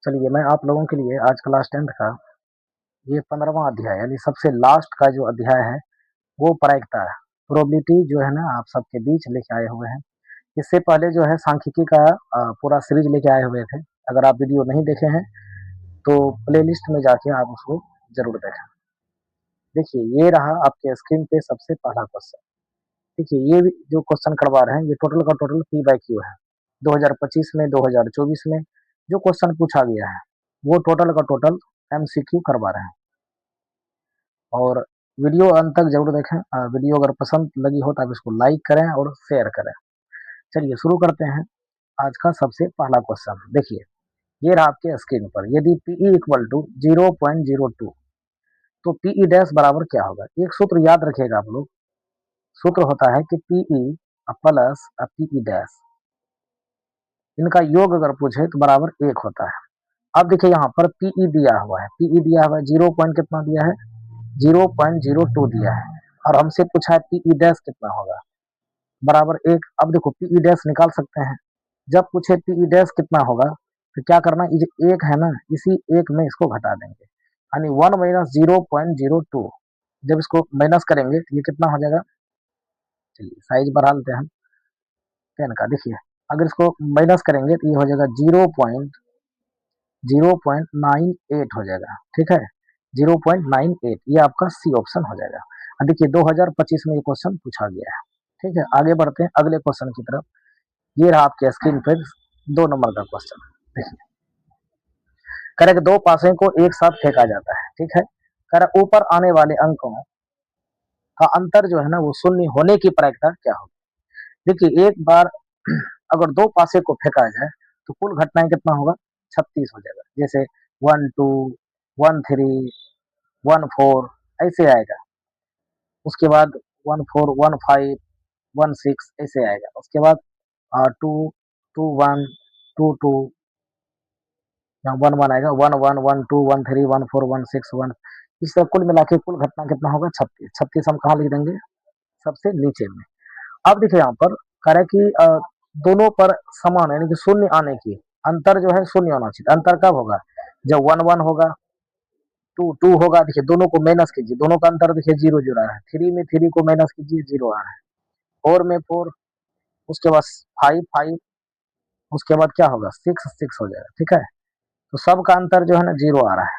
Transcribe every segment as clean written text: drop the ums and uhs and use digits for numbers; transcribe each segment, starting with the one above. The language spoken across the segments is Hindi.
चलिए मैं आप लोगों के लिए आज क्लास 10th का ये 15वां अध्याय यानी सबसे लास्ट का जो अध्याय है वो प्रायिकता है। प्रोबेबिलिटी जो है ना आप सबके बीच लेके आए हुए हैं। इससे पहले जो है सांख्यिकी का पूरा सीरीज लेके आए हुए थे। अगर आप वीडियो नहीं देखे हैं तो प्लेलिस्ट में जाके आप उसको जरूर देखें। देखिए ये रहा आपके स्क्रीन पे सबसे पहला क्वेश्चन। देखिए ये जो क्वेश्चन करवा रहे हैं ये टोटल का टोटल पी बाई क्यू है। 2025 में 2024 में जो क्वेश्चन पूछा गया है वो टोटल का टोटल एमसीक्यू करवा रहे हैं। और वीडियो अंत तक जरूर देखें। वीडियो अगर पसंद लगी हो तो आप इसको लाइक करें और शेयर करें। चलिए शुरू करते हैं आज का सबसे पहला क्वेश्चन। देखिए ये रहा आपके स्क्रीन पर। यदि पीई इक्वल टू 0.02 तो पीई डैश बराबर क्या होगा। एक सूत्र याद रखिएगा आप लोग। सूत्र होता है कि पीई प्लस पीई डैश, इनका योग अगर पूछे तो बराबर 1 होता है। अब देखिए यहाँ पर पीई दिया हुआ है, पीई दिया हुआ है 0 पॉइंट कितना दिया है 0.02 दिया है और हमसे पूछा है पीई डैश कितना होगा बराबर 1। अब देखो पीई डैश निकाल सकते हैं। जब पूछे पीई डैश कितना होगा तो क्या करना, ये जो 1 है ना इसी 1 में इसको घटा देंगे यानी 1 माइनस 0.02। जब इसको माइनस करेंगे तो ये कितना हो जाएगा। चलिए साइज बढ़ा लेते हैं पेन का। देखिए अगर इसको माइनस करेंगे तो ये हो जाएगा 0.98 हो जाएगा। ठीक है 0.98, ये आपका सी ऑप्शन हो जाएगा। अब देखिए 2025 में ये क्वेश्चन पूछा गया है। ठीक है आगे बढ़ते हैं अगले क्वेश्चन की तरफ। ये रहा आपके स्क्रीन पर 2 नंबर का क्वेश्चन। देखिए करेक्ट, दो पासे को एक साथ फेंका जाता है। ठीक है करेक्ट, ऊपर आने वाले अंकों का अंतर जो है ना वो शून्य होने की प्रायिकता क्या होगी। देखिए एक बार अगर दो पासे को फेंका जाए तो कुल घटनाएं कितना होगा 36 हो जाएगा। जैसे 1 2 1 3 1 4 ऐसे आएगा। उसके बाद 1 4 1 5 1 6 ऐसे आएगा। उसके बाद 2 2 1 2 2 यहाँ 1 1 आएगा 1 1 1 2 1 3 1 4 1 6 1। इस तरह कुल मिला के कुल घटना कितना होगा 36। 36 हम कहाँ लिख देंगे सबसे नीचे में। अब देखिए यहाँ पर कह रहा है कि दोनों पर समान यानी कि शून्य आने की अंतर जो है शून्य होना चाहिए। अंतर कब होगा जब 1 1 होगा 2 2 होगा। देखिए दोनों को माइनस कीजिए, दोनों का अंतर देखिए 0 0 आ रहा है। 3 में 3 को माइनस कीजिए 0 आ रहा है। 4 में 4, उसके बाद 5 5, उसके बाद क्या होगा 6 6 हो जाएगा। ठीक है तो सबका अंतर जो है ना 0 आ रहा है।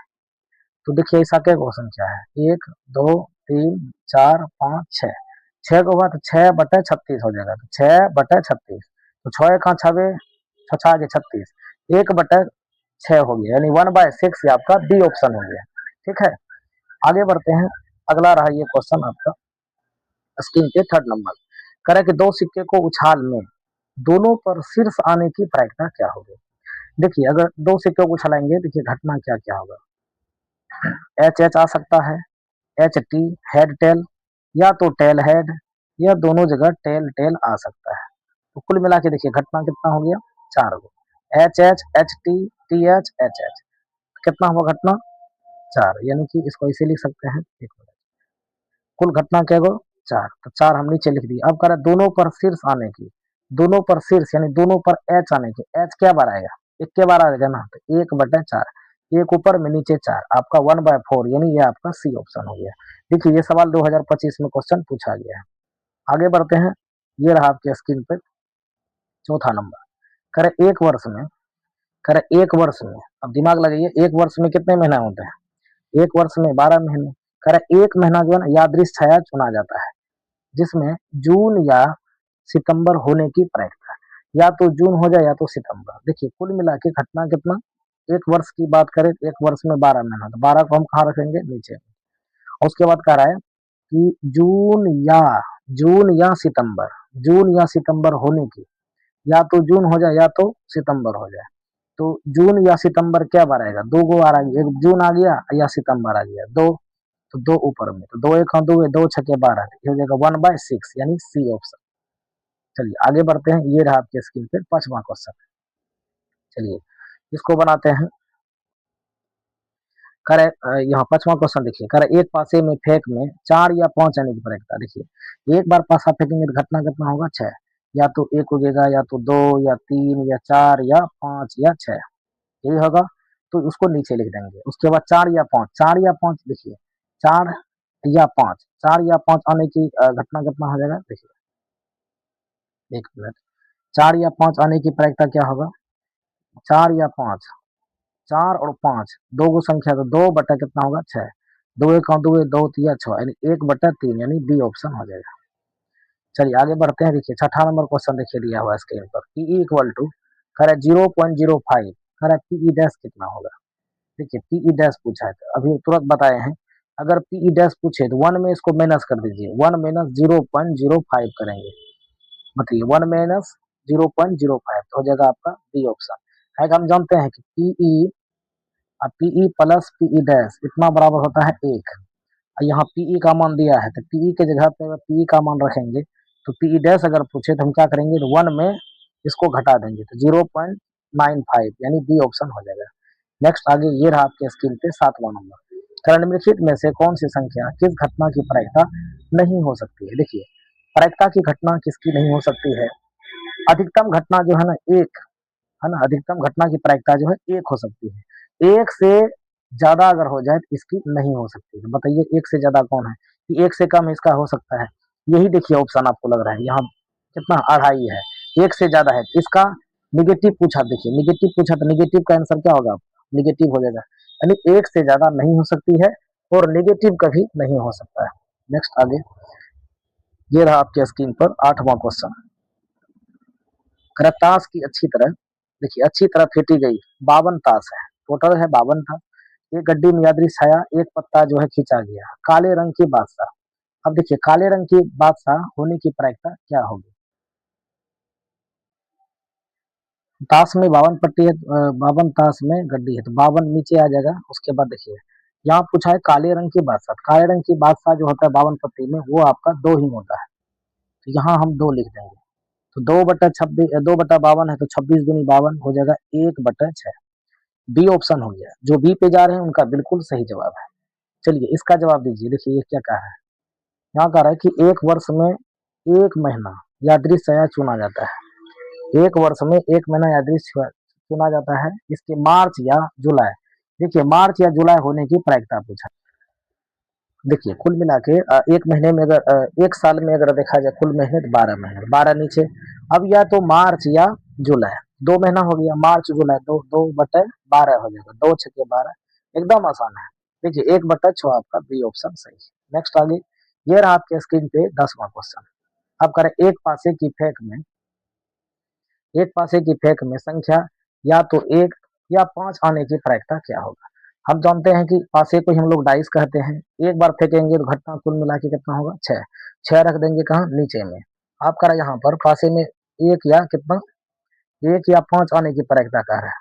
तो देखिए ऐसा क्या क्वेश्चन क्या है 1 2 3 4 5 6, 6 को बाद 6/36 हो जाएगा। तो 6/36 तो 6 कहाँ छवे 6 आगे 36, 1/6 हो गया यानी 1/6 ये आपका डी ऑप्शन हो गया। ठीक है आगे बढ़ते हैं। अगला रहा ये क्वेश्चन आपका स्क्रीन पे 3rd नंबर। करे कि दो सिक्के को उछाल में दोनों पर शीर्ष आने की प्रायिकता क्या होगी। देखिए अगर दो सिक्के को उछालेंगे देखिए घटना क्या क्या होगा। एच एच आ सकता है, एच टी हेड टेल, या तो टेल हेड, या दोनों जगह टेल टेल आ सकता है। तो कुल मिला के देखिए घटना कितना हो गया 4 गो। H H H T H H H कितना हुआ घटना 4, यानी कि इसको ऐसे लिख सकते हैं। एक मिनट, कुल घटना क्या गो 4, तो 4 हम नीचे लिख दिए। अब कह रहा है दोनों पर शीर्ष आने की, दोनों पर शीर्ष यानी दोनों पर एच आने की। एच क्या बार आएगा 1 के बार आएगा ना तो 1/4, एक ऊपर में नीचे 4, आपका 1/4 यानी ये आपका सी ऑप्शन हो गया। देखिए ये सवाल 2025 में क्वेश्चन पूछा गया है। आगे बढ़ते हैं। ये रहा आपके स्क्रीन पे 4था नंबर। करे एक वर्ष में, करे एक वर्ष में, अब दिमाग लगाइए एक वर्ष में कितने महीना होते हैं, एक वर्ष में 12 महीने। करे एक महीना जो है ना यादृश छाया चुना जाता है जिसमें जून या सितंबर होने की प्रायिकता है। या तो जून हो जाए या तो सितंबर। देखिए कुल मिला के घटना कितना, एक वर्ष की बात करें तो एक वर्ष में 12 महीना, तो 12 को हम कहाँ रखेंगे नीचे। और उसके बाद कह रहा है कि जून या सितंबर, जून या सितंबर होने की, या तो जून हो जाए या तो सितंबर हो जाए। तो जून या सितंबर क्या बार आएगा, 2 गो आ रहा है, एक जून आ गया या सितंबर आ गया 2, तो 2 ऊपर में, तो 2 1 2 2 6 12 हो जाएगा 1/6 यानी सी ऑप्शन। चलिए आगे बढ़ते हैं। ये रहा आपके स्क्रीन पे 5वां क्वेश्चन। चलिए इसको बनाते हैं। करे यहाँ 5वां क्वेश्चन देखिए, करे एक पासे में फेंक में 4 या 5 आने की प्रायिकता। देखिए एक बार पासा फेंकेंगे तो घटना कितना होगा 6, या तो 1 उगेगा या तो 2 या 3 या 4 या 5 या 6, यही होगा। तो उसको नीचे लिख देंगे। उसके बाद 4 देखिए 4 या 5, 4 या 5 आने की घटना कितना हो जाएगा, देखिए 1 मिनट, 4 या 5 आने की प्रायिकता क्या होगा, 4 या 5, 4 और 5 दो गो संख्या, तो 2 बटा कितना होगा 6, 2 1 2 2 3 6, यानी 1/3, यानी बी ऑप्शन हो जाएगा। चलिए आगे बढ़ते हैं। देखिए 6ठा नंबर क्वेश्चन देखिए दिया हुआ है स्क्रीन पर, पीई इक्वल टू कह रहा है 0.05, कह रहा है पीई डैश कितना होगा। देखिए पीई डैश पूछा है तो अभी तुरंत बताए हैं, अगर पीई डैश पूछे तो 1 में इसको माइनस कर दीजिए, 1 माइनस 0.05 करेंगे, मतलब 1 माइनस 0.05 तो हो जाएगा आपका बी ऑप्शन है। हम जानते हैं कि PE PE plus PE dash इतना बराबर होता है 1, यहाँ पीई का मान दिया है तो पीई के जगह पे अगर पीई का मान रखेंगे तो पीई डैश अगर पूछे तो हम क्या करेंगे, तो 1 में इसको घटा देंगे तो 0.95, यानी बी ऑप्शन हो जाएगा। नेक्स्ट आगे ये रहा आपके स्क्रीन पे 7वां नंबर, निम्नलिखित में से कौन सी संख्या किस घटना की प्रायिकता नहीं हो सकती है। देखिए प्रायिकता की घटना किसकी नहीं हो सकती है, अधिकतम घटना जो है ना एक है ना, अधिकतम घटना की प्रायिकता जो है एक हो सकती है, एक से ज्यादा अगर हो जाए तो इसकी नहीं हो सकती। तो बताइए एक से ज्यादा कौन है, कि एक से कम इसका हो सकता है, यही देखिए ऑप्शन आपको लग रहा है यहाँ कितना 2.5 है, एक से ज्यादा है इसका निगेटिव पूछा, देखिए निगेटिव पूछा तो निगेटिव का आंसर क्या होगा, निगेटिव हो जाएगा, यानी एक से ज्यादा नहीं हो सकती है और निगेटिव कभी नहीं हो सकता है। नेक्स्ट आगे ये रहा आपके स्क्रीन पर 8वां क्वेश्चन, ताश की अच्छी तरह, देखिए अच्छी तरह फेंटी गई 52 ताश है, टोटल है 52 ताश, एक गड्डी में यादृश छाया एक पत्ता जो है खींचा गया, काले रंग की बादशाह। अब देखिए काले रंग की बादशाह होने की प्रायिकता क्या होगी, ताश में 52 पट्टी है, 52 ताश में गड्डी है तो 52 नीचे आ जाएगा। उसके बाद देखिए यहाँ पूछा है काले रंग की बादशाह, काले रंग की बादशाह जो होता है 52 पट्टी में वो आपका 2 ही होता है, तो यहाँ हम 2 लिख देंगे, तो 2/26, 2/52 है तो 26 दूनी 52 हो जाएगा 1/6, बी ऑप्शन हो गया। जो बी पे जा रहे हैं उनका बिल्कुल सही जवाब है। चलिए इसका जवाब दीजिए, देखिए ये क्या कहा है, यहाँ कह रहा है कि एक वर्ष में एक महीना यादृच्छया चुना जाता है, एक वर्ष में एक महीना यादृच्छया चुना जाता है, इसके मार्च या जुलाई, देखिए मार्च या जुलाई होने की प्रायिकता पूछा। देखिए कुल मिला के एक महीने में अगर एक साल में अगर देखा जाए कुल महीने तो 12 महीने, 12 नीचे, अब या तो मार्च या जुलाई, 2 महीना हो गया, मार्च जुलाई, 2/12 हो जाएगा, 2×6=12, एकदम आसान है। देखिए 1/6 आपका बी ऑप्शन सही है। नेक्स्ट आगे ये रहा आपके स्क्रीन पे 10वां क्वेश्चन, अब करें एक पासे की फेंक में संख्या या तो 1 या 5 आने की प्रायिकता क्या होगा। हम जानते हैं कि पासे को हम लोग डाइस कहते हैं, एक बार फेंकेंगे तो घटना कुल मिला के कितना होगा 6, 6 रख देंगे कहाँ नीचे में। आप कह रहे यहाँ पर पासे में एक या कितना, 1 या 5 आने की प्रायिकता कह रहा है,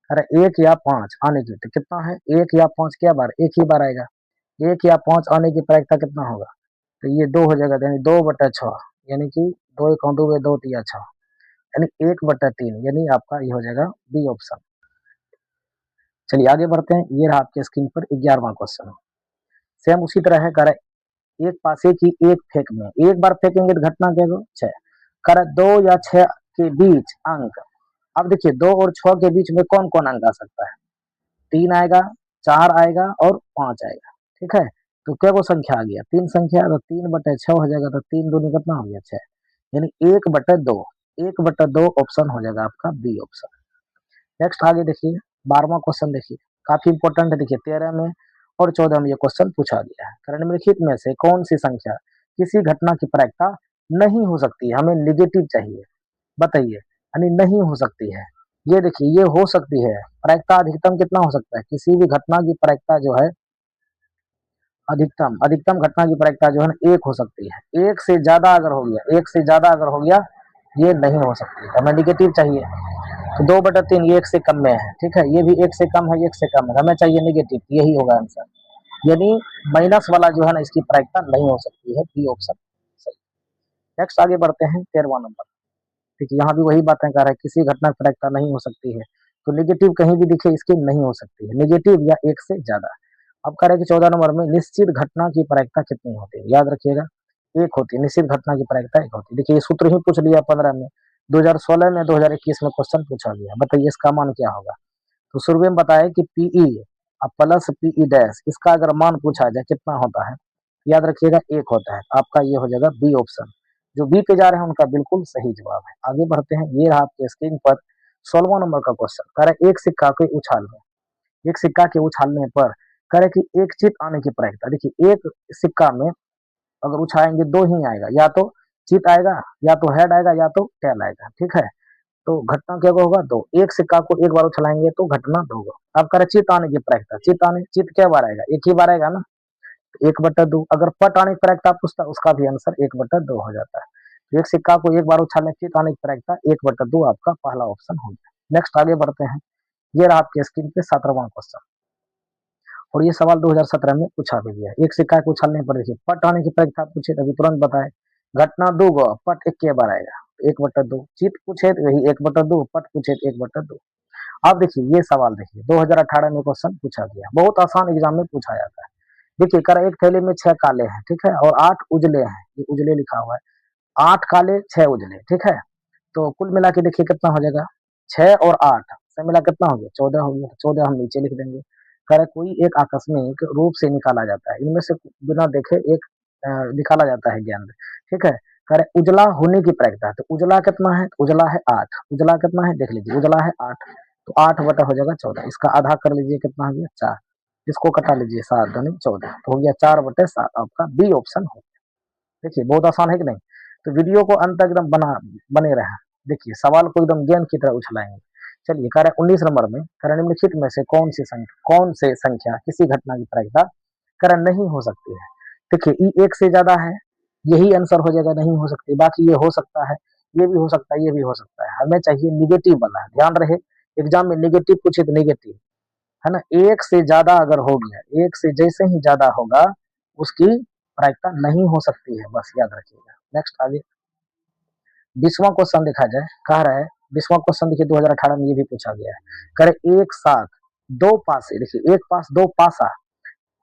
अरे 1 या 5 आने की तो कितना है, 1 या 5 क्या बार, एक ही बार आएगा, 1 या 5 आने की प्रायिकता कितना होगा, तो ये 2 हो जाएगा, यानी 2/6, यानी कि 2 1 2 2 3 6, यानी 1/3, यानी आपका ये हो जाएगा बी ऑप्शन। चलिए आगे बढ़ते हैं, ये रहा आपके स्क्रीन पर 11वां क्वेश्चन, सेम उसी तरह है, कर एक पासे की एक फेंक में, एक बार फेंकेंगे तो घटना क्या होगा 6, कर 2 या 6 के बीच अंक। अब देखिए 2 और 6 के बीच में कौन कौन अंक आ सकता है, 3 आएगा, 4 आएगा और 5 आएगा, ठीक है, तो क्या वो संख्या आ गया, 3 संख्या, तो 3/6 हो जाएगा, तो 3 दूनी कितना हो गया 6, यानी 1/2, 1/2 ऑप्शन हो जाएगा आपका बी ऑप्शन। नेक्स्ट आगे देखिए 12वां क्वेश्चन, देखिए काफी इंपॉर्टेंट है, देखिए 13 में और 14 में ये क्वेश्चन पूछा गया है, निम्नलिखित में से कौन सी संख्या किसी घटना की प्रायिकता नहीं हो सकती है, हमें निगेटिव चाहिए, बताइए, यानी नहीं हो सकती है। ये देखिए ये हो सकती है, प्रायिकता अधिकतम कितना हो सकता है, किसी भी घटना की प्रायिकता जो है अधिकतम, अधिकतम घटना की प्रायिकता जो है ना 1 हो सकती है, एक से ज्यादा अगर हो गया, एक से ज्यादा अगर हो गया ये नहीं हो सकती, हमें निगेटिव चाहिए, तो 2/3 ये 1 से कम में है, ठीक है, ये भी 1 से कम है, 1 से कम है, हमें चाहिए निगेटिव, यही होगा आंसर, यानी माइनस वाला जो है ना इसकी प्रायिकता नहीं हो सकती है, बी ऑप्शन सही। नेक्स्ट आगे बढ़ते हैं 13वां नंबर, ठीक है, यहाँ भी वही बातें कर रहे हैं, किसी घटना की प्रायिकता नहीं हो सकती है, तो निगेटिव कहीं भी दिखे इसकी नहीं हो सकती है, निगेटिव या 1 से ज्यादा। अब कह रहे हैं कि 14 नंबर में निश्चित घटना की प्रायिकता कितनी होती है, याद रखिएगा 1 होती है, निश्चित घटना की प्रायिकता 1 होती है। देखिए ये सूत्र ही पूछ लिया 15 में, 2016 में, 2021 में क्वेश्चन पूछा गया, बताइए इसका मान क्या होगा, तो शुरू में बताया कि पीई प्लस पीई डैश, इसका अगर मान पूछा जाए कितना होता है, याद रखिएगा 1 होता है। आपका ये हो जाएगा बी ऑप्शन। जो बी पे जा रहे हैं उनका बिल्कुल सही जवाब है। आगे बढ़ते हैं। ये रहा आपके स्क्रीन पर 16वां नंबर का क्वेश्चन। कह रहे एक सिक्का के उछाल में, एक सिक्का के उछालने पर कह रहे कि एक चित आने की प्रायिकता। देखिए एक सिक्का में अगर उछाएंगे दो ही आएगा, या तो चित आएगा, या तो हेड आएगा, या तो टेल आएगा। ठीक है, तो घटना क्या होगा, दो। एक सिक्का को एक बार उछलाएंगे तो घटना दो होगा। अब कह रहे चित आने की प्रायिकता, चित क्या बार आएगा, एक ही बार आएगा ना, 1/2। अगर पट आने की प्रायिकता पूछता उसका भी आंसर 1/2 हो जाता है। तो एक सिक्का को एक बार उछालने चित आने की प्रायिकता 1/2 आपका पहला ऑप्शन हो गया। नेक्स्ट आगे बढ़ते हैं। ये रहा आपके स्क्रीन पे 17वां क्वेश्चन, और ये सवाल 2017 में पूछा भी गया। एक सिक्का को उछालने पर देखिए पट आने की प्रायिकता पूछे तभी तुरंत बताए, घटना दो गो, पट एक के बार आएगा 1/2। चित पूछे तो वही 1/2, पट पूछे तो 1/2। अब देखिए ये सवाल देखिए 2018 में क्वेश्चन पूछा गया, बहुत आसान एग्जाम में पूछा जाता है। देखिए कर एक थैले में 6 काले हैं, ठीक है, और 8 उजले हैं, ये उजले लिखा हुआ है। 8 काले 6 उजले, ठीक है। तो कुल मिला के देखिए कितना हो जाएगा, 6 और 8 से मिला कितना हो गया, 14 हो गया। 14 हम नीचे लिख देंगे। कह रहे कोई एक आकस्मिक रूप से निकाला जाता है, इनमें से बिना देखे एक निकाला जाता है गेंद, ठीक है। कह रहे उजला होने की प्रायिकता, तो उजला कितना है, उजला है 8। उजला कितना है देख लीजिए, उजला है 8, तो 8 बटा हो जाएगा 14। इसका आधा कर लीजिए, कितना हो गया 4। इसको कटा लीजिए, 7 दूनी 14, तो हो गया 4/7। आपका बी ऑप्शन हो गया। देखिए बहुत आसान है कि नहीं। तो वीडियो को अंत तक एकदम बने रहे। देखिए सवाल को एकदम गेंद की तरह उछलाएंगे। चलिए कह रहे 19 नंबर में, कह रहे निम्नलिखित में से कौन से संख्या किसी घटना की प्रायिकता कह रहे नहीं हो सकती है। देखिए ई एक से ज्यादा है, यही आंसर हो जाएगा, नहीं हो सकती। बाकी ये हो सकता है, ये भी हो सकता है, ये भी हो सकता है। हमें चाहिए निगेटिव वाला, ध्यान रहे एग्जाम में निगेटिव पूछे तो निगेटिव है ना। एक से ज्यादा अगर हो गया, एक से जैसे ही ज्यादा होगा उसकी प्रायिकता नहीं हो सकती है, बस याद रखिएगा। नेक्स्ट आगे 20वां क्वेश्चन देखा जाए। कह रहा है 20वां क्वेश्चन देखिए 2018 में ये भी पूछा गया है। कह रहे एक साथ दो पासे, देखिए एक पास दो पासा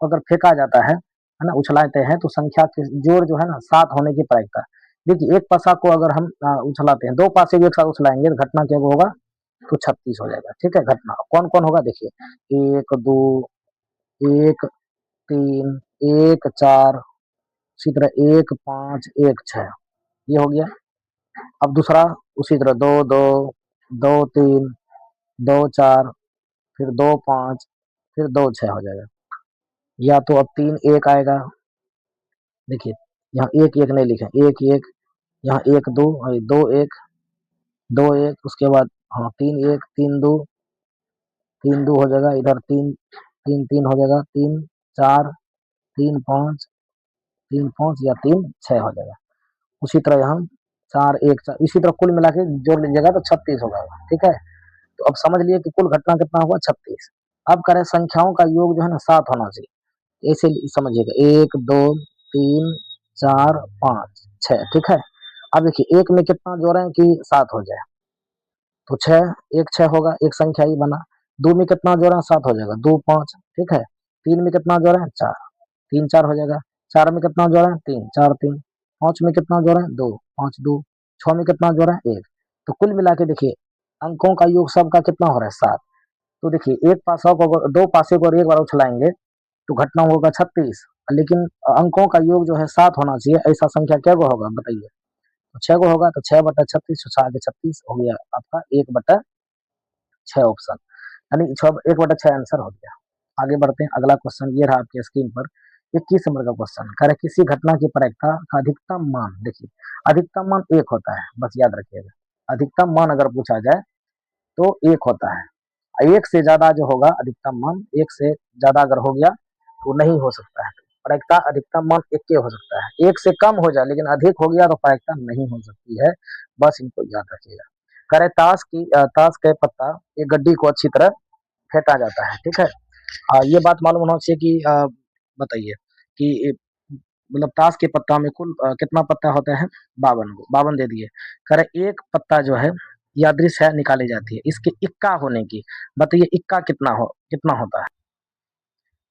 अगर फेंका जाता है ना, उछलाते हैं, तो संख्या के जोड़ जो है ना 7 होने की प्रायिकता। देखिए एक पासा को अगर हम उछलाते हैं, दो पासे भी एक साथ उछलाएंगे तो घटना क्या होगा, तो 36 हो जाएगा। ठीक है, घटना कौन कौन होगा देखिए, 1 2 1 3 1 4, इसी तरह 1 5 1 6, ये हो गया। अब दूसरा उसी तरह 2 2 2 3 2 4, फिर 2 5, फिर 2 6 हो जाएगा। या तो अब 3 1 आएगा, देखिए यहाँ 1 1 नहीं लिखे, 1 1, यहाँ 1 2, 2 1 2 1, उसके बाद हाँ 3 1 3 2 3 2 हो जाएगा, इधर 3 3 3 हो जाएगा, 3 4 3 5 3 5 या 3 6 हो जाएगा। उसी तरह यहाँ 4 1 4, इसी तरह कुल मिला के जोड़ लीजिएगा तो 36 होगा। ठीक है, तो अब समझ लिए कि कुल घटना कितना हुआ 36। अब करें संख्याओं का योग जो है ना 7 होना चाहिए, ऐसे समझिएगा 1 2 3 4 5 6। ठीक है, अब देखिए एक में कितना जोड़ें कि 7 हो जाए, तो 6 1 6 होगा, एक संख्या ही बना। दो में कितना जोड़ें 7 हो जाएगा, 2 5। ठीक है, तीन में कितना जोड़ें 4, 3 4 हो जाएगा। चार में कितना जोड़ें 3 4 3। पांच में कितना जोड़ें 2 5 2। छह में कितना जोड़ें 1। तो कुल मिला के देखिए अंकों का योग सबका कितना हो रहा है 7। तो देखिए एक पासा को अगर दो पासे को अगर एक बार उछलाएंगे तो घटना होगा 36, लेकिन अंकों का योग जो है 7 होना चाहिए, ऐसा संख्या क्या को होगा बताइए। तो 6 को होगा, तो 6/36, 6 हो गया आपका 1/6 ऑप्शन, यानी 1/6 आंसर हो गया। आगे बढ़ते हैं, अगला क्वेश्चन ये रहा आपके स्क्रीन पर 21 नंबर का क्वेश्चन। कह रहे किसी घटना की प्रायिकता का अधिकतम मान, देखिए अधिकतम मान 1 होता है, बस याद रखिएगा। अधिकतम मान अगर पूछा जाए तो 1 होता है। एक से ज्यादा जो होगा अधिकतम मान, एक से ज्यादा अगर हो गया तो नहीं हो सकता है। प्रायिकता अधिकतम मान 1 के हो सकता है, 1 से कम हो जाए लेकिन अधिक हो गया तो प्रायिकता नहीं हो सकती है, बस इनको याद रखिएगा। करे ताश के पत्ता एक गड्डी को अच्छी तरह फेंटा जाता है। ठीक है, ये बात मालूम होना चाहिए कि बताइए कि मतलब ताश के पत्ता में कुल कितना पत्ता होता है, 52 52 दे दिए। करे एक पत्ता जो है यादृश है निकाली जाती है, इसके इक्का होने की बताइए, इक्का कितना होता है।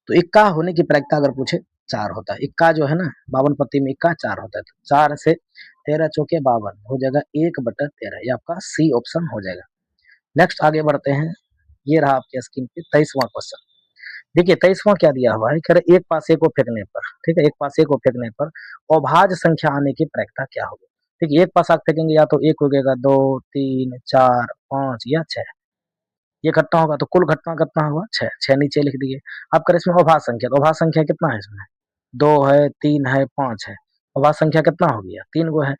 तो इक्का होने की प्रायिकता अगर पूछे 4 होता है। इक्का जो है ना 52 पत्ती में इक्का 4 होता है, तो 4 से 13 चौके 52 हो जाएगा 1/13, ये आपका सी ऑप्शन हो जाएगा। नेक्स्ट आगे बढ़ते हैं। ये रहा आपके स्क्रीन पे 23वां क्वेश्चन। देखिए 23वां क्या दिया हुआ है, कह रहे एक पासे को फेंकने पर, ठीक है, एक पासे को फेंकने पर अभाज्य संख्या आने की प्रायिकता क्या होगी। ठीक है, एक पासा फेंकेंगे या तो एक उगेगा, 2, 3, 4, 5 या 6। ये घटना होगा तो कुल घटना कितना होगा, 6। 6 नीचे लिख दिए। अब करें इसमें अभाज्य संख्या, तो अभाज्य संख्या कितना है इसमें, 2 है, 3 है, 5 है। अभाज्य संख्या कितना हो गया, 3 गो है,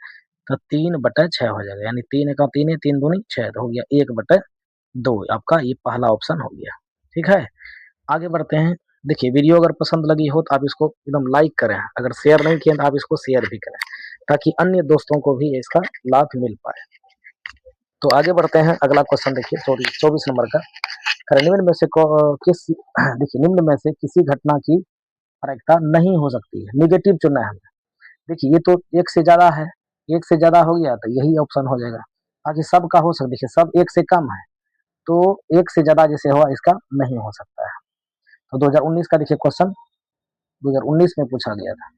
तो 3/6 हो जाएगा, यानी 3 का 3 है, 3 दूनी 6, तो हो गया 1/2 आपका, ये पहला ऑप्शन हो गया। ठीक है, आगे बढ़ते हैं। देखिए वीडियो अगर पसंद लगी हो तो आप इसको एकदम लाइक करें, अगर शेयर नहीं किए तो आप इसको शेयर भी करें, ताकि अन्य दोस्तों को भी इसका लाभ मिल पाए। तो आगे बढ़ते हैं, अगला क्वेश्चन देखिए 24 नंबर का। निम्न में से किस देखिए निम्न में से किसी घटना की प्रायिकता नहीं हो सकती है, निगेटिव चुनना है हमें। देखिए ये तो एक से ज्यादा है, एक से ज्यादा हो गया तो यही ऑप्शन हो जाएगा। बाकी सब का हो सकता, देखिए सब एक से कम है, तो एक से ज्यादा जैसे हुआ इसका नहीं हो सकता है। तो 2019 का देखिए क्वेश्चन 2019 में पूछा गया था।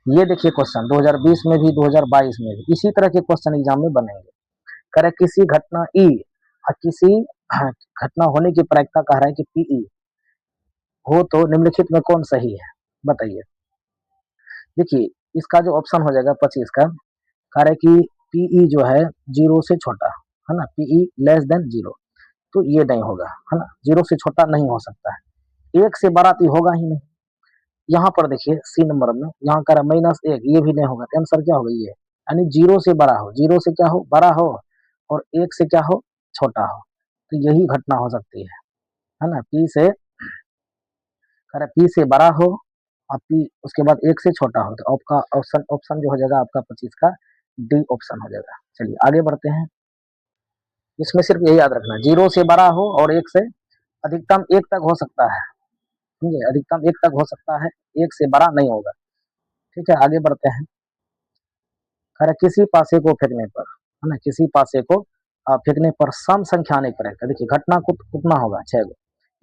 ये देखिए क्वेश्चन 2020 में भी 2022 में भी इसी तरह के क्वेश्चन एग्जाम में बनेंगे। करे किसी घटना ई और किसी घटना होने की प्रायिकता कह रहा है कि पीई हो तो निम्नलिखित में कौन सही है, बताइए। देखिए इसका जो ऑप्शन हो जाएगा 25 का, कह रहा है कि पीई जो है 0 से छोटा है ना, पीई लेस देन 0, तो ये नहीं होगा, है ना, 0 से छोटा नहीं हो सकता है। 1 से बड़ा तो होगा ही नहीं। यहाँ पर देखिए सी नंबर में यहाँ कह रहा -1, ये भी नहीं होगा, तो आंसर क्या होगा ये, यानी 0 से बड़ा हो, 0 से क्या हो, बड़ा हो, और 1 से क्या हो, छोटा हो, तो यही घटना हो सकती है ना। पी से कह रहा पी से बड़ा हो और पी उसके बाद 1 से छोटा हो, तो आपका ऑप्शन ऑप्शन जो हो जाएगा आपका 25 का डी ऑप्शन हो जाएगा। चलिए आगे बढ़ते हैं। इसमें सिर्फ यही याद रखना, 0 से बड़ा हो और 1 से अधिकतम 1 तक हो सकता है, समझे, अधिकतम 1 तक हो सकता है, 1 से बड़ा नहीं होगा। ठीक है, आगे बढ़ते हैं। कह रहा किसी पासे को फेंकने पर, है ना, किसी पासे को फेंकने पर सम संख्या आने पर, देखिए घटना कितना होगा, 6 गो।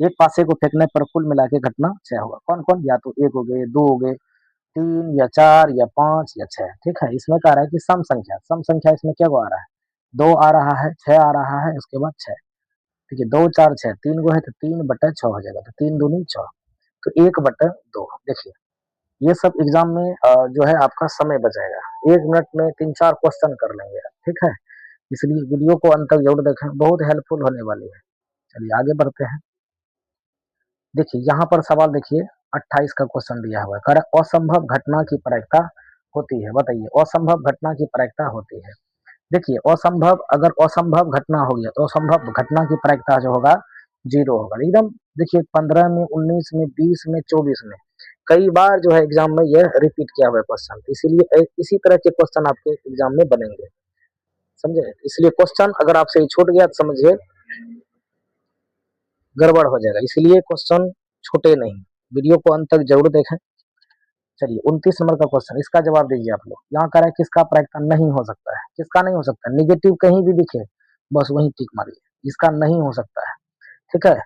एक पासे को फेंकने पर कुल मिला के घटना 6 होगा। कौन कौन, या तो 1 हो गए, 2 हो गए, 3 या 4 या 5 या 6। ठीक है, इसमें कह रहा है कि सम संख्या, सम संख्या इसमें क्या को आ रहा है, 2 आ रहा है, 6 आ रहा है, उसके बाद 6। ठीक है, 2 4 6, 3 गो है तो 3/6 हो जाएगा, तो 3 दूनी 6, तो 1/2। देखिए ये सब एग्जाम में जो है आपका समय बचाएगा, 1 मिनट में 3 4 क्वेश्चन कर लेंगे आप। ठीक है, इसलिए वीडियो को अंत तक जरूर देखें, बहुत हेल्पफुल होने वाली है। चलिए आगे बढ़ते हैं। देखिए यहाँ पर सवाल देखिए 28 का क्वेश्चन दिया हुआ है, कह रहा असंभव घटना की प्रायिकता होती है, बताइए असंभव घटना की प्रायिकता होती है। देखिए असंभव, अगर असंभव घटना हो गया तो असंभव घटना की प्रायिकता जो होगा 0 होगा एकदम। देखिए 15 में, 19 में, 20 में, 24 में कई बार जो है एग्जाम में यह रिपीट किया हुआ है क्वेश्चन, इसीलिए इसी तरह के क्वेश्चन आपके एग्जाम में बनेंगे, समझे। इसलिए क्वेश्चन अगर आपसे छूट गया तो समझिए गड़बड़ हो जाएगा, इसलिए क्वेश्चन छूटे नहीं, वीडियो को अंत तक जरूर देखें। चलिए 29 नंबर का क्वेश्चन, इसका जवाब दीजिए आप लोग। यहाँ कह रहा है किसका प्रायिकता नहीं हो सकता है, किसका नहीं हो सकता, निगेटिव कहीं भी दिखे बस वहीं टिक मारिए, इसका नहीं हो सकता है। ठीक है,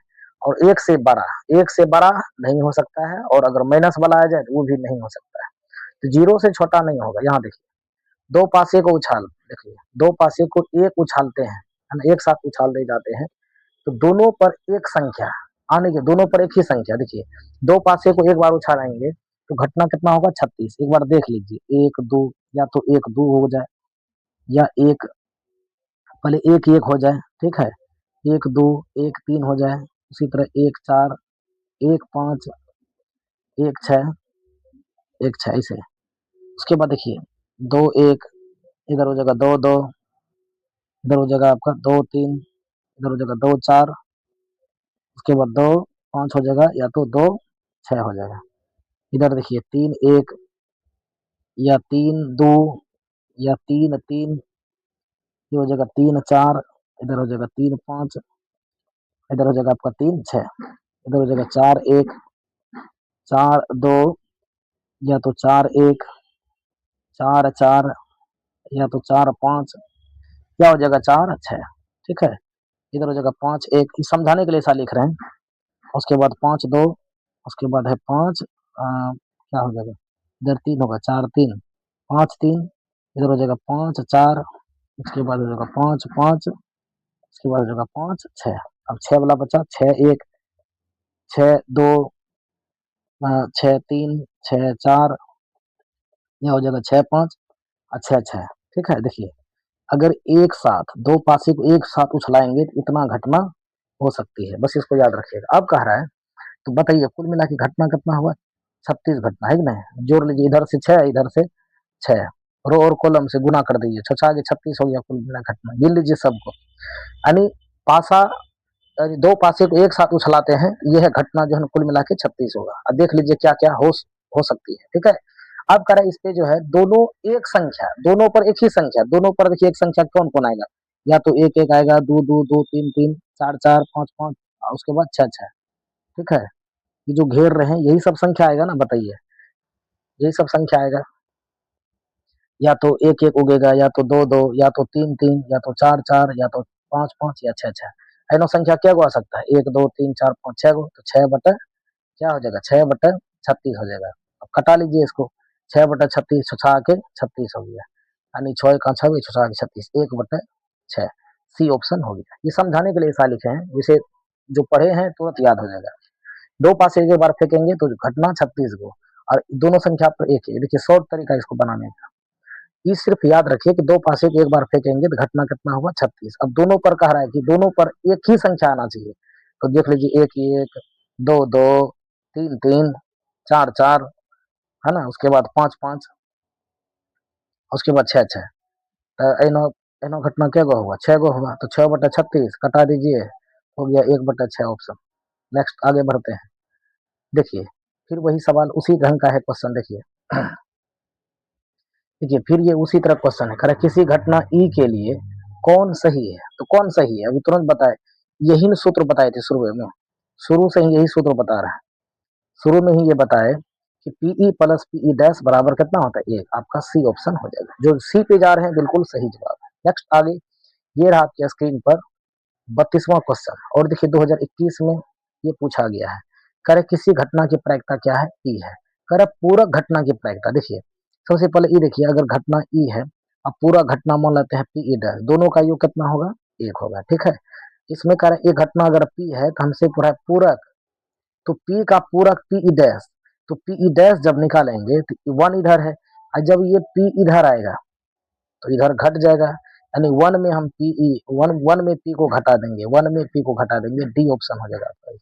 और 1 से बड़ा, 1 से बड़ा नहीं हो सकता है, और अगर माइनस वाला आ जाए तो वो भी नहीं हो सकता है। तो 0 से छोटा नहीं होगा। यहाँ देखिए दो पासे को उछाल, देखिए दो पासे को एक उछालते हैं, है ना, एक साथ उछाल दे जाते हैं, तो दोनों पर एक संख्या आने के, दोनों पर एक ही संख्या, देखिए दो पासे को एक बार उछालेंगे तो घटना कितना होगा, 36। एक बार देख लीजिए, 1 2, या तो 1 2 हो जाए, या एक पहले 1 1 हो जाए, ठीक है, 1 2 1 3 हो जाए, उसी तरह 1 4 1 5 1 6 1 6 ऐसे। उसके बाद देखिए 2 1, इधर हो जाएगा 2 2, इधर हो जाएगा आपका 2 3, इधर हो जाएगा 2 4, उसके बाद 2 5 हो जाएगा, या तो 2 6 हो जाएगा। इधर देखिए 3 1, या 3 2, या 3 3, ये हो जाएगा 3 4, इधर हो जाएगा 3 5, इधर हो जाएगा आपका 3 6, इधर हो जाएगा 4 1, 4 2, या तो 4 1, 4 4, या तो 4 5, या हो जाएगा 4 6। ठीक है, इधर हो जाएगा 5 1, समझाने के लिए ऐसा लिख रहे हैं। उसके बाद 5 2, उसके बाद है 5 क्या हो जाएगा, इधर 3 होगा, 4 3 5 3, इधर हो जाएगा 5 4, उसके बाद हो जाएगा 5 5, उसके बाद हो जाएगा 5 6। अब 6 वाला बचा, 6 1 6 2 6 3 6 4, यह हो जाएगा 6 5 और 6 6। ठीक है, देखिए अगर एक साथ दो पासे को एक साथ उछलाएंगे तो इतना घटना हो सकती है, बस इसको याद रखिएगा। अब कह रहा है तो बताइए कुल मिला के घटना कितना हुआ, 36 घटना है कि नहीं। जोड़ लीजिए, इधर से 6 इधर से 6, रो और कॉलम से गुना कर दीजिए, 6 आगे 36 हो गया कुल मिला घटना। गिन लीजिए सबको, यानी पासा दो पासे को एक साथ उछलाते हैं, यह घटना जो है कुल मिला के 36 होगा। अब देख लीजिए क्या क्या हो सकती है। ठीक है, अब कह रहा है इस पे जो है दोनों एक संख्या, दोनों पर एक ही संख्या, दोनों पर देखिए एक संख्या कौन कौन आएगा, या तो एक एक आएगा, दो दो दो तीन तीन, चार चार, पांच पांच, उसके बाद छह छह। ठीक है, ये जो घेर रहे हैं यही सब संख्या आएगा ना, बताइए यही सब संख्या आएगा। या तो एक एक उगेगा, या तो दो दो, या तो तीन तीन, या तो चार चार, या तो पांच पांच, या छह छह। ऐनो संख्या क्या को आ सकता है, एक दो तीन चार पांच छह को, तो छह बटे क्या हो जाएगा, 6/36 हो जाएगा। अब कटा लीजिए इसको, 6/36 छछा के 36 हो गया, यानी 6 का 6 छछा के 36, 1/6। सी ऑप्शन हो गया। ये समझाने के लिए ऐसा लिखे हैं, जिसे जो पढ़े हैं तुरंत याद हो जाएगा। दो पासे एक बार फेंकेंगे तो घटना 36 को, और दोनों संख्या पर एक है। देखिए शॉर्ट तरीका इसको बनाने का, ये सिर्फ याद रखिए कि दो पासे को एक बार फेंकेंगे तो घटना कितना होगा, 36। अब दोनों पर कह रहा है कि दोनों पर एक ही संख्या आना चाहिए, तो देख लीजिए 1 1, 2 2, 3 3, 4 4, है ना, उसके बाद 5 5, उसके बाद 6 6। तो एनो एनो घटना क्या गो हुआ, 6 गो हुआ, तो 6/36 कटा दीजिए, हो गया 1/6 ऑप्शन। नेक्स्ट आगे बढ़ते हैं। देखिए फिर वही सवाल उसी ढंग का है क्वेश्चन, देखिए देखिए फिर ये उसी तरह क्वेश्चन है, करे किसी घटना ई के लिए कौन सही है, तो कौन सही है अभी तुरंत बताए। यही सूत्र बताए थे शुरू में, शुरू से ही यही सूत्र बता रहा है। शुरू में ही ये बताए कि पीई प्लस पीई डैश बराबर कितना होता है, एक। आपका सी ऑप्शन हो जाएगा, जो सी पे जा रहे हैं बिल्कुल सही जवाब है। नेक्स्ट आगे, ये रहा आपके स्क्रीन पर 32वां क्वेश्चन, और देखिए 2021 में ये पूछा गया है। करे किसी घटना की प्रायिकता क्या है, ई है। करे पूरक घटना की प्रायिकता, देखिए सबसे पहले ई देखिए, अगर घटना ई है, अब पूरा घटना मान लेते हैं पी ई डैश, दोनों का योग कितना होगा, एक होगा। ठीक है, इसमें कह रहे एक घटना अगर पी है तो हमसे पूरा पूरक, तो पी का पूरक पी ई डैश, तो पी ई डैश जब निकालेंगे तो वन इधर है, और जब ये पी इधर आएगा तो इधर घट जाएगा, यानी वन में हम पीई वन वन में पी को घटा देंगे, वन में पी को घटा देंगे, डी ऑप्शन हो जाएगा आपका।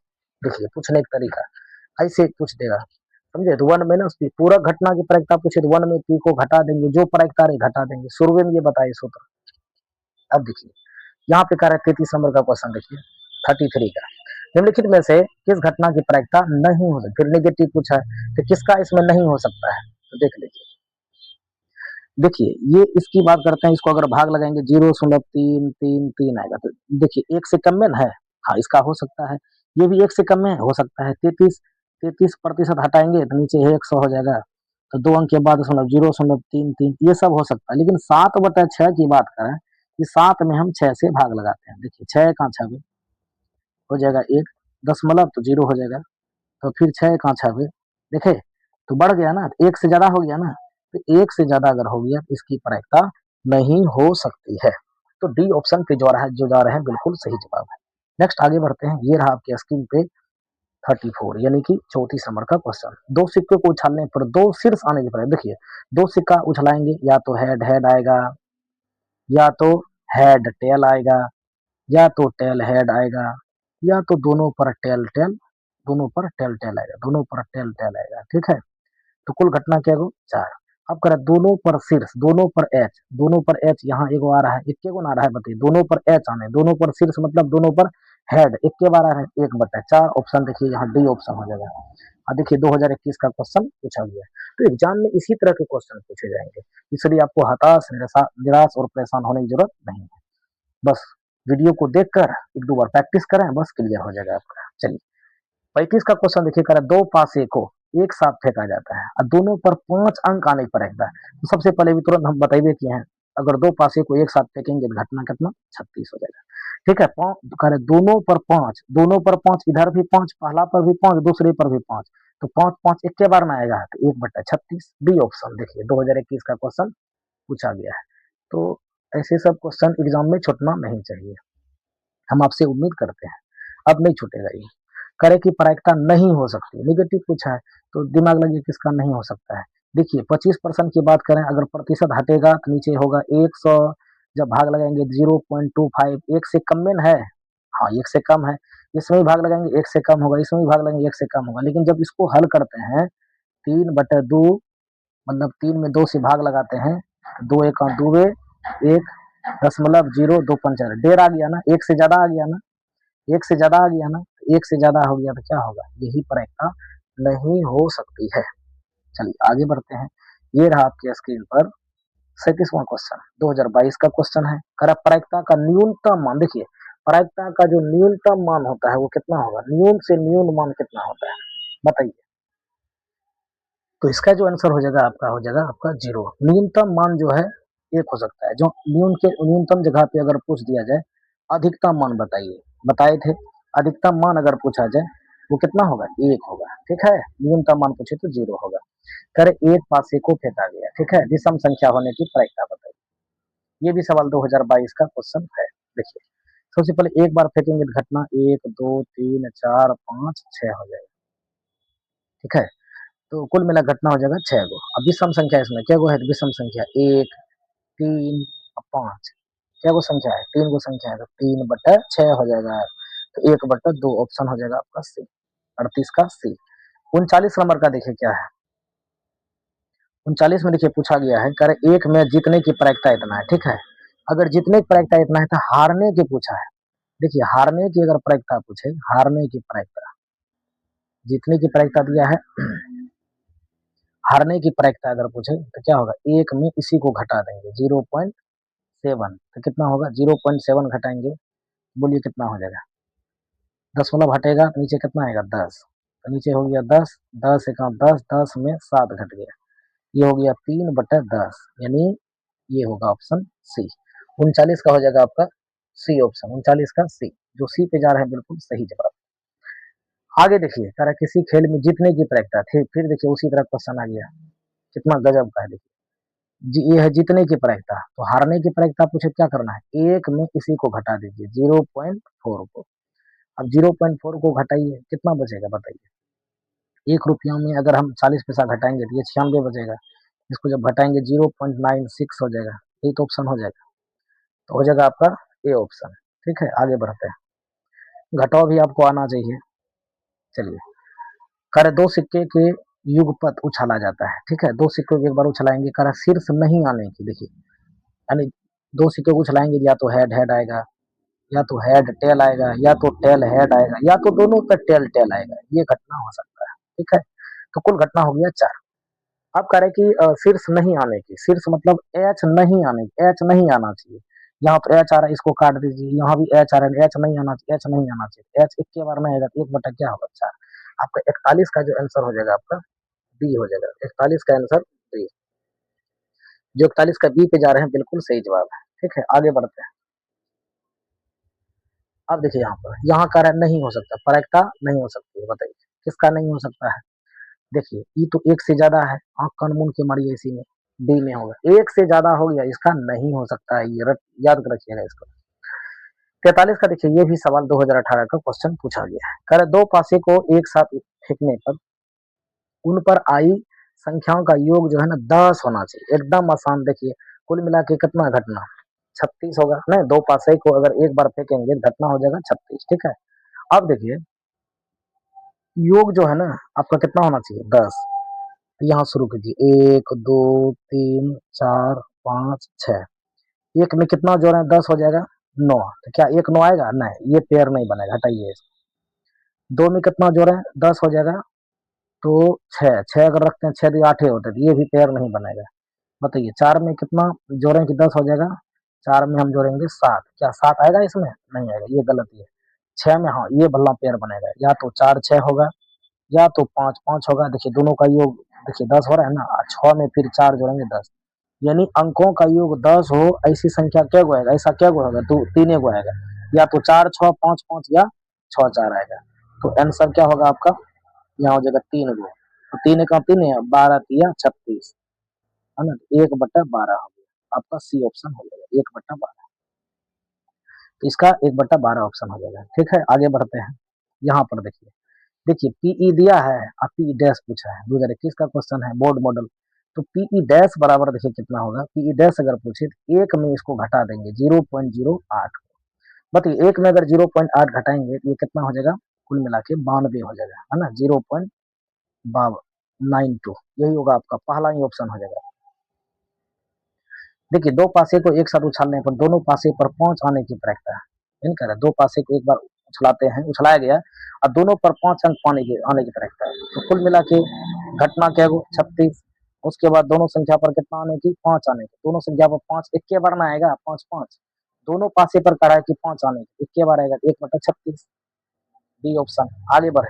देखिए पूछने का तरीका ऐसे पूछ देगा, समझे, तो वन में ना उसकी पूरा घटना की प्रायिकता पूछे तो वन में पी को घटा देंगे, जो प्रायिकता रहे घटा देंगे, शुरू में ये बताए सूत्र। अब देखिए यहाँ पे कह रहे 33 नंबर का क्वेश्चन, देखिए 33 का, निम्नलिखित में से किस घटना की प्रायिकता नहीं हो सकती, फिर नेगेटिव पूछा है तो किसका इसमें नहीं हो सकता है, तो देख लीजिए। देखिए ये इसकी बात करते हैं, इसको अगर भाग लगाएंगे 0.333 आएगा, तो देखिए एक से कम में ना है, हाँ इसका हो सकता है, ये भी एक से कम में हो सकता है। 33% हटाएंगे तो नीचे 100 हो जाएगा, तो 2 अंक के बाद 0.33 ये सब हो सकता है। लेकिन 7/6 की बात करें, कि 7 में हम 6 से भाग लगाते हैं, देखिए 6 का 6 हो जाएगा 1 दशमलव, तो 0 हो जाएगा, तो फिर 6 का 6 देखे तो बढ़ गया ना, एक से ज्यादा हो गया ना, तो एक से ज्यादा अगर हो गया तो इसकी प्रायिकता नहीं हो सकती है। तो डी ऑप्शन पे जो जा रहे हैं बिल्कुल सही जवाब है। नेक्स्ट आगे बढ़ते हैं, ये रहा आपके स्क्रीन पे 34 यानी कि 34 नंबर का क्वेश्चन। दो सिक्के को उछालने पर दो शीर्ष आने की प्रायिकता, देखिए दो सिक्का उछलाएंगे, या तो हेड हेड आएगा, या तो हेड टेल आएगा, या तो टेल हेड आएगा, या तो दोनों पर टेल टेल, दोनों पर टेल टेल आएगा, दोनों पर टेल टेल आएगा। ठीक है, तो कुल घटना क्या गो 4। अब करें दोनों पर शीर्ष, दोनों पर एच, दोनों पर एच, यहाँ एगो आ रहा है, इक्के को ना आ रहा है, बताइए दोनों पर एच आने, दोनों पर शीर्ष मतलब दोनों पर हेड, इक्के बार आ रहा है, 1/4 ऑप्शन, देखिए यहाँ डी ऑप्शन हो जाएगा। और देखिए 2021 का क्वेश्चन पूछा गया है, तो एग्जाम में इसी तरह के क्वेश्चन पूछे जाएंगे, इसलिए आपको हताश निराश और परेशान होने की जरूरत नहीं है। बस वीडियो को देखकर एक दो बार प्रैक्टिस करें, बस क्लियर हो जाएगा आपका। चलिए 35 का क्वेश्चन देखिए, कह रहा है दो पासे को एक साथ फेंका जाता है और दोनों पर 5 अंक आने पर रहता है। तो सबसे पहले भी तुरंत हम बताइए किए हैं, अगर दो पासे को एक साथ फेंकेंगे तो घटना कितना 36 हो जाएगा। ठीक है, कह रहे दोनों पर 5, दोनों पर 5, इधर भी 5, पहला पर भी 5, दूसरे पर भी 5, तो 5 5 एक के बार में आएगा, तो 1/36 बी ऑप्शन। देखिए 2021 का क्वेश्चन पूछा गया है, तो ऐसे सब क्वेश्चन एग्जाम में छूटना नहीं चाहिए, हम आपसे उम्मीद करते हैं। अब नहीं छूटेगा ये। करे की प्रायिकता नहीं हो सकती, निगेटिव पूछा है तो दिमाग लगिए किसका नहीं हो सकता है। देखिए 25% की बात करें, अगर प्रतिशत हटेगा तो नीचे होगा 100, जब भाग लगाएंगे 0.25, एक से कम में है, हाँ एक से कम है, इसमें भी भाग लगाएंगे एक से कम होगा, इसमें भी भाग लगाएंगे एक से कम होगा। लेकिन जब इसको हल करते हैं 3/2, मतलब 3 में 2 से भाग लगाते हैं, 2 एक दूबे 1.025, डेढ़ आ गया ना, एक से ज्यादा आ गया ना, एक से ज्यादा आ गया ना, एक से ज्यादा हो गया तो क्या होगा, यही प्रायिकता नहीं हो सकती है। चलिए आगे बढ़ते हैं। ये रहा आपके स्क्रीन पर 37वां क्वेश्चन, 2022 का क्वेश्चन है। करा प्रायिकता का न्यूनतम मान, देखिए प्रायिकता का जो न्यूनतम मान होता है वो कितना होगा, न्यून से न्यून मान कितना होता है बताइए। तो इसका जो आंसर हो जाएगा आपका, हो जाएगा आपका 0। न्यूनतम मान जो है एक हो सकता है, जो न्यूनतम जगह पे अगर पूछ दिया जाए अधिकतम मान बताइए, बताए थे अधिकतम मान अगर पूछा जाए वो कितना होगा, 1 होगा, ठीक है। न्यूनतम मान पूछे तो 0 होगा। करे एक पासे को फेंका गया, ठीक है, विषम संख्या होने की प्रायिकता बताइए। ये भी सवाल 2022 का क्वेश्चन है। देखिए सबसे पहले एक बार फेंकेंगे तो घटना 1 2 3 4 5 6 हो जाएगा, ठीक है। तो कुल मिला घटना हो जाएगा 6 गो। अब विषम संख्या इसमें क्या गो है, विषम संख्या 1 3 और 5, क्या गो संख्या है, 3 गो संख्या है, तो 3/6 हो जाएगा, तो 1/2 ऑप्शन हो जाएगा आपका सी, 38 का सी। 39 नंबर का देखिए क्या है, 39 में देखिए पूछा गया है, कह रहे एक में जीतने की प्रायिकता इतना है, ठीक है। अगर जीतने की प्रायिकता इतना है तो हारने की पूछा है। देखिए हारने की अगर प्रायिकता पूछे, हारने की प्रायिकता, जीतने की प्रायिकता दिया है, हारने की प्रायिकता अगर पूछे तो क्या होगा, एक में इसी को घटा देंगे 0.7, तो कितना होगा 0.7 घटाएंगे, बोलिए कितना हो जाएगा, 10 मतलब हटेगा तो नीचे कितना आएगा 10, तो नीचे हो गया 10, 10 एका 10, 10 में 7 घट गया, ये हो गया 3/10, यानी ये होगा ऑप्शन सी। 39 का हो जाएगा आपका सी ऑप्शन, 39 का सी, जो सी पे जा रहे हैं बिल्कुल सही जवाब। आगे देखिए कह रहा किसी खेल में जीतने की प्रायिकता थी, फिर देखिए उसी तरह क्वेश्चन आ गया, कितना गजब का है। देखिए ये है जीतने की प्रायिकता, तो हारने की प्रायिकता पूछे क्या करना है, एक में इसी को घटा दीजिए 0.4 को। अब 0.4 को घटाइए कितना बचेगा बताइए, 1 रुपया में अगर हम 40 पैसा घटाएंगे तो ये 96 बचेगा, इसको जब घटाएंगे 0.96 हो जाएगा, यही तो ऑप्शन हो जाएगा, तो हो जाएगा आपका ए ऑप्शन। ठीक है आगे बढ़ते हैं, घटाओ भी आपको आना चाहिए। चलिए करे दो सिक्के के युगपत उछाला जाता है, ठीक है, दो सिक्कों को एक बार उछलाएंगे, करे शीर्ष नहीं आने की, देखिए यानी दो सिक्के को उछलाएंगे या तो हेड हेड आएगा, या तो हेड टेल आएगा, या तो टेल हेड आएगा, या तो दोनों पे टेल टेल आएगा, ये घटना हो सकता है, ठीक है। तो कुल घटना हो गया 4। अब कह रहे कि शीर्ष नहीं आने की, शीर्ष मतलब एच नहीं आने, एच नहीं आना चाहिए, यहाँ पर एच आ रहा है इसको काट दीजिए, यहाँ भी एच आ रहा है, एच नहीं आना चाहिए, एच नहीं आना चाहिए, एच एक के बार में आएगा तो 1 बटा क्या होगा 4। आपका 41 का जो आंसर हो जाएगा आपका बी हो जाएगा, 41 का आंसर बी, जो 41 का बी पे जा रहे हैं बिल्कुल सही जवाब है। ठीक है आगे बढ़ते हैं। अब देखिए यहाँ पर, यहाँ कारण नहीं हो सकता, प्रायिकता नहीं हो सकती है, बताइए किसका नहीं हो सकता है। देखिए ये तो एक से ज्यादा है, आंख कान मूंद के मारिए, इसी में डी में होगा, एक से ज्यादा हो गया, इसका नहीं हो सकता है, ये याद रखिएगा इसको। 43 का देखिए, ये भी सवाल 2018 का क्वेश्चन पूछा गया है, कह रहे दो पासे को एक साथ फेंकने पर उन पर आई संख्याओं का योग जो है ना 10 होना चाहिए, एकदम आसान। देखिए कुल मिला के कितना घटना 36 होगा, नहीं दो पासे को अगर एक बार फेंकेंगे घटना हो जाएगा 36, ठीक है। अब देखिए योग जो है ना आपका कितना होना चाहिए 10, यहाँ शुरू कीजिए 1 2 3 4 5 6, एक में कितना जोड़े 10 हो जाएगा 9, तो क्या एक 9 आएगा, नहीं ये पेयर नहीं बनेगा, हटाइए इसको। दो में कितना जोड़े 10 हो जाएगा, तो 6, 6 अगर रखते हैं 6 8 होते, तो ये भी पेयर नहीं बनेगा। बताइए 4 में कितना जोड़ें कि 10 हो जाएगा, 4 में हम जोड़ेंगे 7, क्या 7 आएगा इसमें, नहीं आएगा, ये गलती है। 6 में हाँ ये भला पेयर बनेगा, या तो 4 6 होगा, या तो 5 5 होगा, देखिए दोनों का योग देखिए 10 हो रहा है ना, 6 में फिर 4 जोड़ेंगे 10, यानी अंकों का योग 10 हो ऐसी संख्या क्या गो आएगा, ऐसा क्या गो होगा, तो 3 गो आएगा, या तो 4 6 5 5 या 6 4 आएगा। तो आंसर क्या होगा आपका, यहाँ हो जाएगा 3 गो, तो 3 का 3 है, 12 3 36 है ना, 1/12 हो गया, आपका सी ऑप्शन हो जाएगा 1/12। तो इसका 1/12 ऑप्शन हो जाएगा। ठीक है, आगे बढ़ते हैं। यहाँ पर देखिए, देखिए पीई दिया है और पी डैश पूछा है, 2021 का क्वेश्चन है, बोर्ड मॉडल। तो पीई डैश बराबर देखिए कितना होगा, पीई डैश अगर पूछे तो एक में इसको घटा देंगे 0.08। बताइए एक में अगर 0.8 घटाएंगे तो ये कितना हो जाएगा, कुल मिला के 92 हो जाएगा, है ना, 0.92, यही होगा आपका पहला ही ऑप्शन हो जाएगा। देखिए दो पासे को एक साथ उछालने पर दोनों पासे पर पहुंच आने की प्रक्रिया है, नहीं कह रहा, दो पासे को एक बार उछलाते हैं, उछलाया गया और दोनों पर 5 अंक पाने की आने की प्रक्रिया है। तो कुल मिला के घटना क्या हो, 36। उसके बाद दोनों संख्या पर कितना आने की, 5 आने की, दोनों संख्या पर 5 इक्के बार ना आएगा, 5 5 दोनों पासे पर करा है कि 5 आने की, इक्के बार आएगा, 1/36, बी ऑप्शन। आगे बढ़े,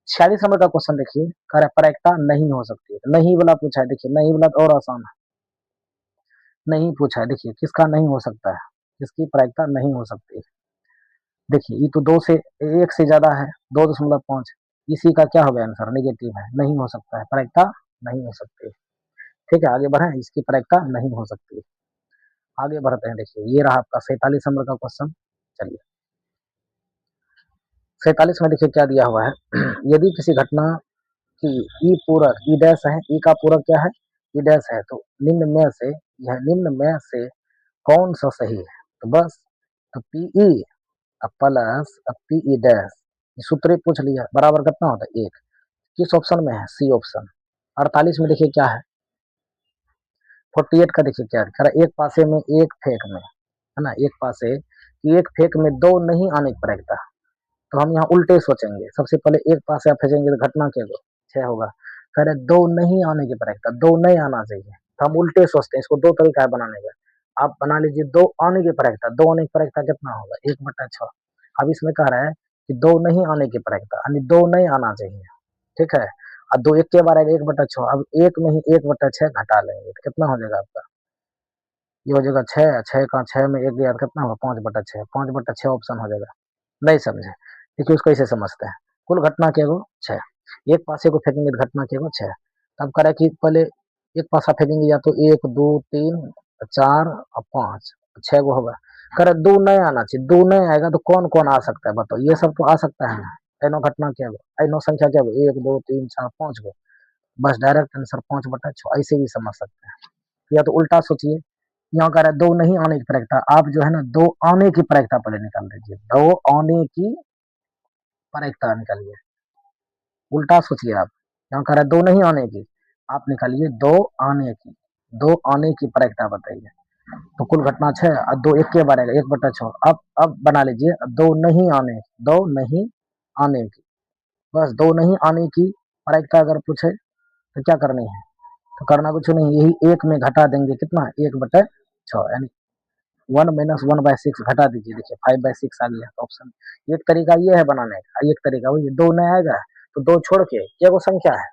46 नंबर का क्वेश्चन देखिए, कह रहा है प्रायिकता नहीं हो सकती है, नहीं वाला पूछा है। देखिए नहीं वाला तो और आसान है, नहीं पूछा है, देखिए किसका नहीं हो सकता है, किसकी प्रायिकता नहीं हो सकती है। देखिए ये तो 2 से 1 से ज्यादा है, 2.5, इसी का क्या होगा आंसर, नेगेटिव है, नहीं हो सकता है, प्रायिकता नहीं हो सकती। ठीक है, आगे बढ़े, इसकी प्रायिकता नहीं हो सकती। आगे बढ़ते हैं, देखिए ये रहा आपका 47 नंबर का क्वेश्चन। चलिए 47 में देखिए क्या दिया हुआ है यदि किसी घटना की ई पूरक ई डैश है, ई का पूरक क्या है, ई डैश है, तो निम्न में से, यह निम्न में से कौन सा सही है, तो बस, तो पीई प्लस पीई डैश, सूत्र पूछ लिया, बराबर कितना होता है, 1। किस ऑप्शन में है, सी ऑप्शन। 48 में देखिए क्या है, 48 का देखिए क्या है, एक पासे में एक फेंक में, है ना, एक पासे की एक फेंक में दो नहीं आने की प्रक्रिया। तो हम यहाँ उल्टे सोचेंगे, सबसे पहले एक पासे आप फेंकेंगे तो घटना क्या होगा, 6 होगा। कह रहे दो नहीं आने की प्रक्रिया, दो नहीं आना चाहिए, तो हम उल्टे सोचते हैं, इसको दो तरीका है बनाने का। आप बना लीजिए दो आने की प्रक्रिया, दो आने की प्रक्रिया कितना होगा, 1/6। अब इसमें कह रहा है कि दो नहीं आने की प्रक्रिया, यानी दो नहीं आना चाहिए। ठीक है, और दो एक के बार आएगा 1/6, अब एक में ही 1/6 घटा लेंगे तो कितना हो जाएगा आपका, ये हो जाएगा 6, 6 का 6 में एक गया तो कितना होगा, 5/6, 5/6 ऑप्शन हो जाएगा। नहीं समझे, देखिए उसको ऐसे समझते हैं, कुल घटना क्या हो, 6, एक पासे को फेंकेंगे तो घटना क्या हो, 6। तब कह रहा है कि पहले एक पासा फेंकेंगे या तो 1 2 3 4 और 5, 6 गो होगा। कह रहा दो नहीं आना चाहिए, दो नहीं आएगा तो कौन कौन आ सकता है बताओ, ये सब तो आ सकता है ना, एनो घटना क्या हो, एनो संख्या क्या हो, 1 2 3 4 5 गो, बस डायरेक्ट आंसर 5/6, ऐसे भी समझ सकते हैं। या तो उल्टा सोचिए, यहाँ कह रहा है दो नहीं आने की प्रक्रिया, आप जो है ना दो आने की प्रक्रिया पहले निकाल दीजिए, दो आने की प्रक्रिया निकालिए, उल्टा सोचिए आप, यहाँ कह रहा है दो नहीं आने की, आप निकालिए दो आने की, दो आने की प्रक्रिया बताइए। तो कुल घटना 6 और दो एक के बार आएगा, 1/6। अब बना लीजिए दो नहीं आने, दो नहीं आने की, बस दो नहीं आने की प्रक्रिया अगर पूछे तो क्या करनी है, तो करना कुछ नहीं, यही एक में घटा देंगे कितना, 1/6, यानी 1 - 1/6 घटा दीजिए, देखिए 5/6 आ गया ऑप्शन। एक तरीका ये है बनाने का, एक तरीका वही, दो नहीं आएगा तो दो छोड़ के क्या वो संख्या है,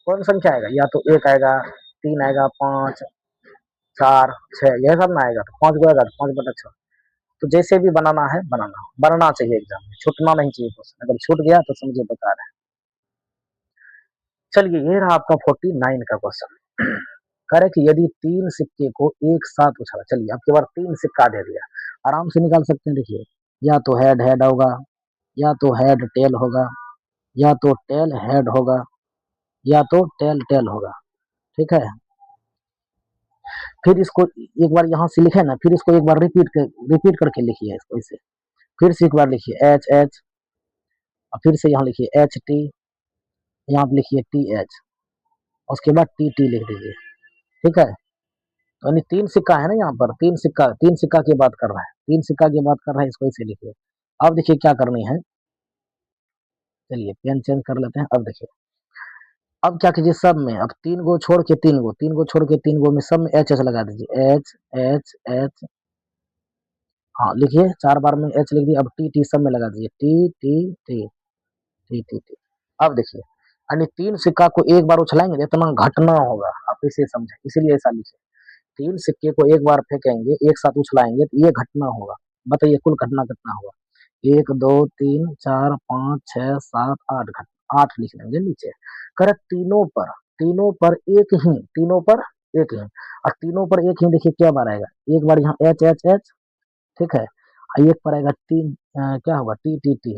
कौन संख्या आएगा, या तो एक आएगा, 3 आएगा, 5 4 6, यह सब ना आएगा तो 5 गो आएगा तो 5/6। तो जैसे भी बनाना है बनना चाहिए एग्जाम में, छूटना नहीं चाहिए क्वेश्चन, अगर छूट गया तो समझिए बेकार है। चलिए ये रहा आपका 49 का क्वेश्चन। करे कि यदि तीन सिक्के को एक साथ उछाला, चलिए आपके बार तीन सिक्का दे दिया, आराम से निकाल सकते हैं। देखिए या तो हेड हेड होगा, या तो हेड टेल होगा, या तो टेल हेड होगा, या तो टेल टेल होगा। ठीक है, फिर इसको एक बार यहाँ से लिखे ना, फिर इसको एक बार रिपीट करके लिखिए इसको इसे, फिर से एक बार लिखिए एच एच, और फिर से यहाँ लिखिए एच टी, यहाँ पे लिखिए टी एच, उसके बाद टी टी लिख दीजिए। ठीक है, तो यानी तीन सिक्का है ना, यहाँ पर तीन सिक्का की बात कर रहा है, तीन सिक्का की बात कर रहा है, इसको इसे लिखिए। अब देखिए क्या करनी है, चलिए पेन चेंज कर लेते हैं। अब देखिए, अब क्या कीजिए, सब में अब तीन गो छोड़ के तीन गो छोड़ के तीन गो में सब में एच एच लगा दीजिए, एच एच एच, हाँ लिखिए 4 बार में एच लिख दिए। अब टी टी सब में लगा दीजिए, T T T T T T. अब देखिए, यानी तीन सिक्का को एक बार उछलाएंगे इतना घटना होगा, आप इसे समझे, इसीलिए ऐसा लिखे, तीन सिक्के को एक बार फेंकेंगे एक साथ उछलाएंगे तो ये घटना होगा। बताइए कुल घटना कितना होगा, 1 2 3 4 5 6 7 8 घटना, 8 लिख लेंगे नीचे। कर तीनों पर एक ही, तीनों पर एक ही, और तीनों पर एक ही देखिए क्या बार आएगा, एक बार यहाँ एच एच एच, ठीक है, एक पर आएगा तीन, क्या होगा टी टी टी,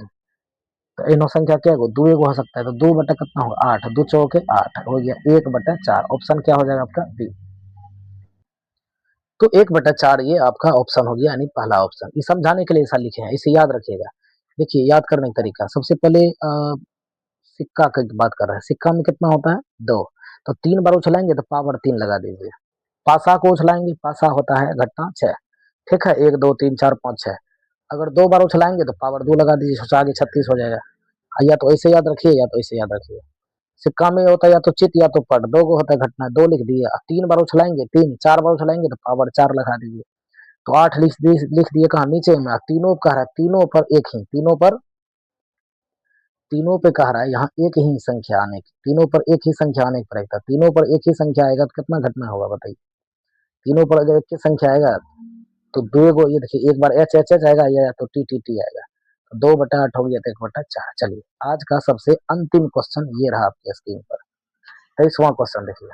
तो इनो संख्या क्या होगा, दो एगो हो सकता है, तो दो बटा कितना होगा आठ, दो चौके आठ हो गया, एक बटा चार, ऑप्शन क्या हो जाएगा आपका बी। तो एक बटा चार ये आपका ऑप्शन हो गया, यानी पहला ऑप्शन। ये समझाने के लिए ऐसा लिखे हैं, इसे याद रखिएगा। देखिए याद करने का तरीका, सबसे पहले सिक्का की बात कर रहे हैं, सिक्का में कितना होता है दो, तो तीन बार उछलाएंगे तो पावर तीन लगा दीजिए। पासा को उछलाएंगे, पासा होता है घटना छह, ठीक है, एक दो तीन चार पाँच छह, अगर दो बार उछलाएंगे तो पावर दो लगा दीजिए, सोचा आगे 36 हो जाएगा। या तो ऐसे याद रखिए या तो ऐसे याद रखिए। सिक्का में होता है या तो चित या तो पट, दो को होता है घटना, दो लिख दिए, तीन बार उछलाएंगे तीन, चार बार उछलाएंगे तो पावर चार लगा दीजिए। तो आठ लिख दिए कहा नीचे में, तीनों कह रहा है तीनों पर एक ही, तीनों पर, तीनों पे कह रहा है यहाँ एक ही संख्या आने की, तीनों पर एक ही संख्या आने की पड़ेगा, तीनों पर एक ही संख्या आएगा तो कितना घटना होगा बताइए। तीनों पर अगर एक ही संख्या आएगा तो दो गो, ये देखिए एक बार एच एच एच आएगा या तो टी टी टी आएगा, तो दो बटा आठ हो गया तो एक बटा चार। चलिए आज का सबसे अंतिम क्वेश्चन ये रहा आपकी स्क्रीन पर, 23वां क्वेश्चन देखिए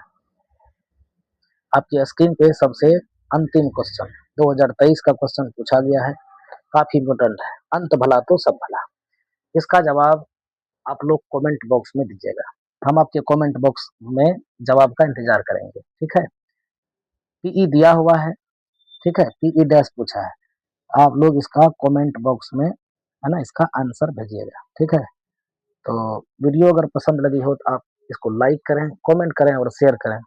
आपकी स्क्रीन पे, सबसे अंतिम क्वेश्चन 2023 का क्वेश्चन पूछा गया है, काफी इम्पोर्टेंट है, अंत भला तो सब भला। इसका जवाब आप लोग कमेंट बॉक्स में दीजिएगा, हम आपके कमेंट बॉक्स में जवाब का इंतजार करेंगे, ठीक है। पीई दिया हुआ है, ठीक है, पीई डैश पूछा है, आप लोग इसका कमेंट बॉक्स में है ना इसका आंसर भेजिएगा, ठीक है। तो वीडियो अगर पसंद लगी हो तो आप इसको लाइक करें, कमेंट करें और शेयर करें।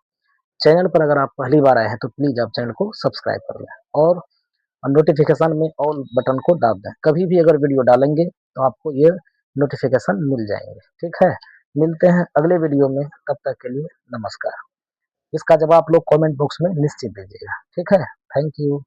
चैनल पर अगर आप पहली बार आए हैं तो प्लीज आप चैनल को सब्सक्राइब कर लें और नोटिफिकेशन में ऑल बटन को दाब दें, कभी भी अगर वीडियो डालेंगे तो आपको ये नोटिफिकेशन मिल जाएंगे, ठीक है। मिलते हैं अगले वीडियो में, तब तक के लिए नमस्कार। इसका जवाब आप लोग कमेंट बॉक्स में निश्चित दीजिएगा, ठीक है। Thank you.